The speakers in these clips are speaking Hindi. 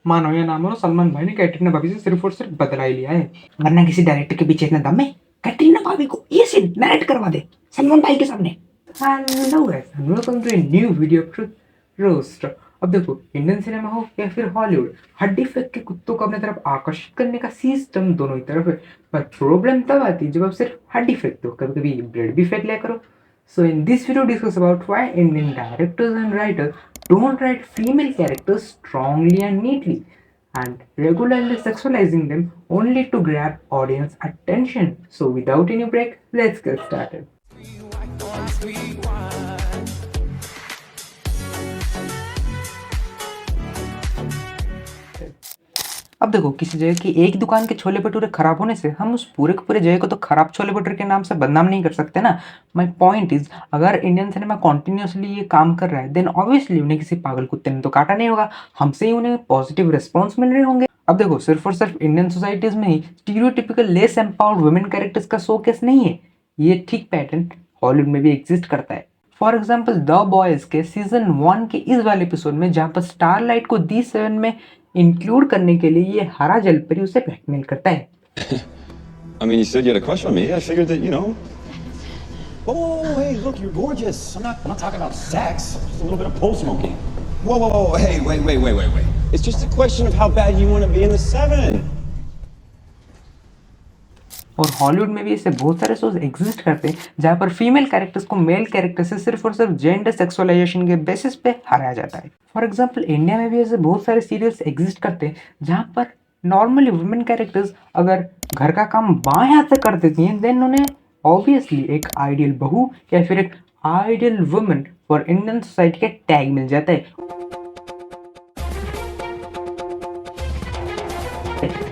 मानो या ना मानो, सलमान भाई ने कैटरीना भाभी से सिर्फ और सिर्फ बदला ही लिया है, वरना किसी डायरेक्टर के पीछे इतना दम है कैटरीना भाभी को ये सीन नरेट करवा दे सलमान भाई के सामने। Hello guys, welcome to a new video roast. अब देखो, इंडियन सिनेमा हो या फिर हॉलीवुड, हड्डी फेंक के कुत्तों को अपने तरफ आकर्षित करने का सिस्टम दोनों ही तरफ है। पर प्रॉब्लम तब आती है जब आप सिर्फ हड्डी फेंक दो, कभी कभी ब्लड भी फेंक लिया करो। So in this video discuss about why Indian directors and writers don't write female characters strongly and neatly and regularly sexualizing them only to grab audience attention. So without any break, let's get started. अब देखो, किसी जगह की एक दुकान के छोले भटूरे खराब होने से हम उस पूरे के पूरे जगह को तो खराब छोले भटूरे के नाम से बदनाम नहीं कर सकते ना। माय पॉइंट इज, अगर इंडियन सिनेमा कॉन्टिन्यूसली ये काम कर रहा है देन ऑब्वियसली उन्हें किसी पागल कुत्ते ने तो काटा नहीं होगा, हमसे ही उन्हें पॉजिटिव रिस्पॉन्स मिल रहे होंगे। अब देखो, सिर्फ और सिर्फ इंडियन सोसाइटीज में ही stereotypical less empowered women characters का शोकेस नहीं है, ये ठीक पैटर्न हॉलीवुड में भी एग्जिस्ट करता है। फॉर एग्जाम्पल द बॉयज के सीजन 1 के इस वाले एपिसोड में जहाँ पर स्टारलाइट को D7 में इंक्लूड करने के लिए ये हरा जलपरी उसे ब्लैकमेल करता है। I mean, you said you had a crush on me. I figured that, you know. Oh, hey, look, you're gorgeous. I'm not talking about sex. Just a little bit of pole smoking. Whoa, hey, wait. It's just a question of how bad you want to be in the 7. और हॉलीवुड में भी ऐसे बहुत सारे शोज एग्जिस्ट करते हैं जहाँ पर फीमेल कैरेक्टर्स को मेल कैरेक्टर से सिर्फ और सिर्फ जेंडर सेक्सुअलाइजेशन के बेसिस पे हराया जाता है। फॉर एग्जांपल, इंडिया में भी ऐसे बहुत सारे सीरियल्स एग्जिस्ट करते हैं जहाँ पर नॉर्मली वुमेन कैरेक्टर्स अगर घर का काम बाएं हाथ से कर देती हैं देन उन्हें ऑब्वियसली एक आइडियल बहू या फिर एक ideal women for Indian society का टैग मिल जाता है।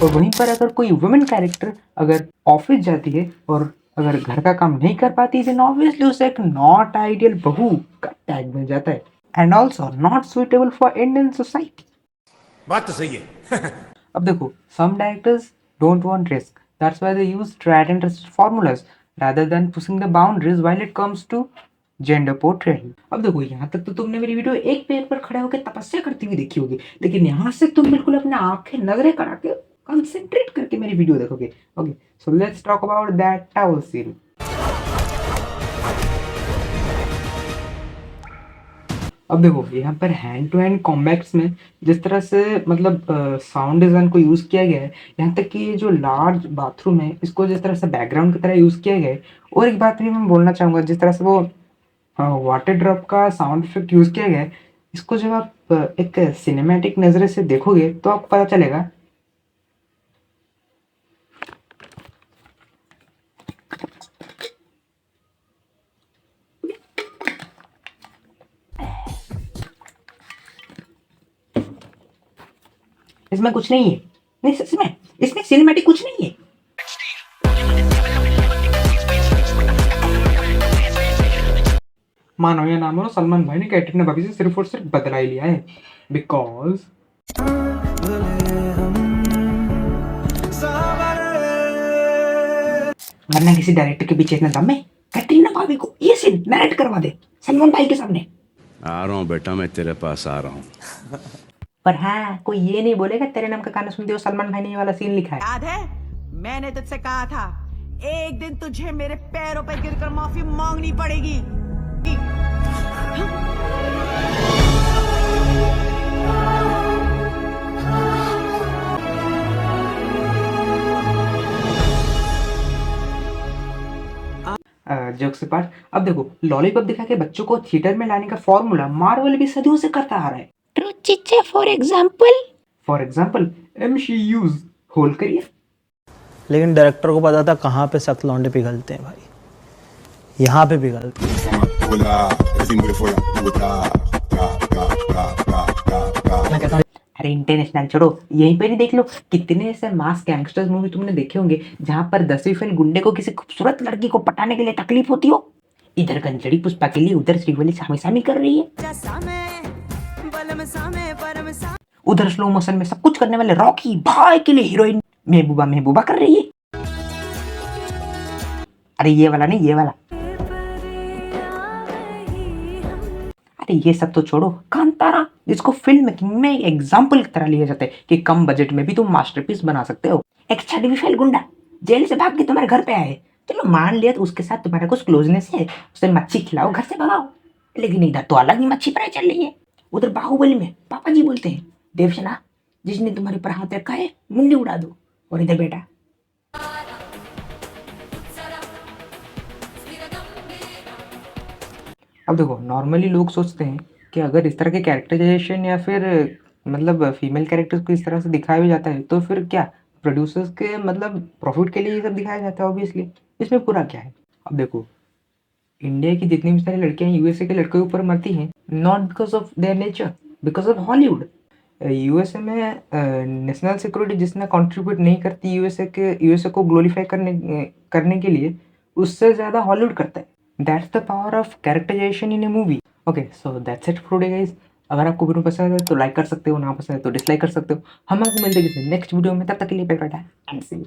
और वहीं पर अगर कोई वुमेन कैरेक्टर अगर ऑफिस जाती है और अगर घर का काम नहीं कर पाती देन ऑब्वियसली उसे एक नॉट आइडियल बहू का टैग मिल जाता है and also not suitable for Indian society. बात तो सही है। अब देखो, some directors don't want risk, that's why they use tried and tested formulas rather than pushing the boundaries while it comes to gender portrayal. अब देखो, यहाँ तक तो तुमने मेरी वीडियो एक पेड़ पर खड़े होकर तपस्या करती हुई देखी होगी, लेकिन यहाँ से तुम बिल्कुल अपने आंखें नजरें करा के कंसंट्रेट करके मेरी वीडियो देखोगे। Okay, so let's talk about that towel scene. अब देखो, यहाँ पर हैंड टू हैंड कॉम्बैट्स में जिस तरह से मतलब साउंड डिज़ाइन को यूज़ किया गया है, यहाँ तक कि ये जो लार्ज बाथरूम है इसको जिस तरह से बैकग्राउंड की तरह यूज़ किया गया है। और एक बात भी मैं बोलना चाहूँगा, जिस तरह से वो वाटर ड्रॉप का साउंड इफेक्ट यूज़ किया गया है, इसको जब आप एक सिनेमैटिक नज़रे से देखोगे तो आपको पता चलेगा। इसमें कुछ नहीं है, नहीं सच में इसमें सिनेमैटिक कुछ नहीं है। मानो या ना मानो, सलमान भाई ने कैटरीना भाभी से सिर्फ और सिर्फ बदला ही लिया है, बिकॉज वरना किसी डायरेक्टर के पीछे इतना दम है कैटरीना भाभी को ये सीन नरेट करवा दे सलमान भाई के सामने। आ रहा हूँ बेटा, मैं तेरे पास आ रहा हूँ। पर हाँ, कोई ये नहीं बोलेगा तेरे नाम का गाना सुनते हो सलमान भाई ने ये वाला सीन लिखा है। याद है मैंने तुझसे कहा था एक दिन तुझे मेरे पैरों पर गिरकर माफी मांगनी पड़ेगी। जोक से पार्ट। अब देखो, लॉलीपॉप दिखा के बच्चों को थिएटर में लाने का फॉर्मूला मार्वल भी सदियों से करता आ रहा है। ट्रू चिच्चे, for example MCU's whole career. लेकिन डायरेक्टर को पता था कहाँ पे सख्त लौंडे पिघलते हैं भाई, यहाँ पे पिघलते हैं। अरे इंटरनेशनल छोड़ो, यहीं पर ही देख लो, कितने ऐसे मास गैंगस्टर्स मूवी तुमने देखे होंगे जहां पर 10वीं फेल गुंडे को किसी खूबसूरत लड़की को पटाने के लिए तकलीफ होती हो। इधर कंजड़ी पुष्पा के लिए उधर श्रीवल्ली सामी कर रही है, उधर स्लो मोशन में सब कुछ करने वाले रॉकी भाई के लिए हीरोइन महबूबा कर रही है। अरे ये वाला नहीं, ये वाला। अरे ये सब तो छोड़ो, कांतारा जिसको फिल्म मेकिंग में एग्जाम्पल की तरह लिया जाता है कि कम बजट में भी तुम मास्टरपीस बना सकते हो। एक छठवीं फेल गुंडा जेल से भाग के तुम्हारे घर पे आए, चलो मान लिया तो उसके साथ तुम्हारा कुछ क्लोजनेस है, उसे मच्छी खिलाओ, घर से भगाओ। लेकिन इधर तो अलग ही मच्छी फ्राई चल रही है। उधर बाहुबली में पापा जी बोलते हैं, देवसेना जिसने तुम्हारे पर हाथ रखा है मुंडी उड़ा दो। और इधर बेटा अब देखो, नॉर्मली लोग सोचते हैं कि अगर इस तरह के कैरेक्टराइजेशन या फिर मतलब फीमेल कैरेक्टर्स को इस तरह से दिखाया भी जाता है तो फिर क्या प्रोड्यूसर्स के मतलब प्रॉफिट के लिए ये सब दिखाया जाता है ऑब्वियसली। इसमें पूरा क्या है? अब देखो, इंडिया की जितनी भी सारी लड़कियां यूएसए के लड़कों के ऊपर मरती हैं, not because of their nature, because of Hollywood. USA में नेशनल सिक्योरिटी जितना कंट्रीब्यूट नहीं करती यूएसए को ग्लोरीफाई करने के लिए, उससे ज़्यादा हॉलीवुड करता है। That's the power of characterisation in a movie. Okay, so that's it for today guys. अगर आपको वीडियो पसंद है तो लाइक कर सकते हो, ना पसंद है तो डिसलाइक कर सकते हो। हम आपको मिलते हैं किसी नेक्स्ट वीडियो में, तब तक के लिए bye bye and see you.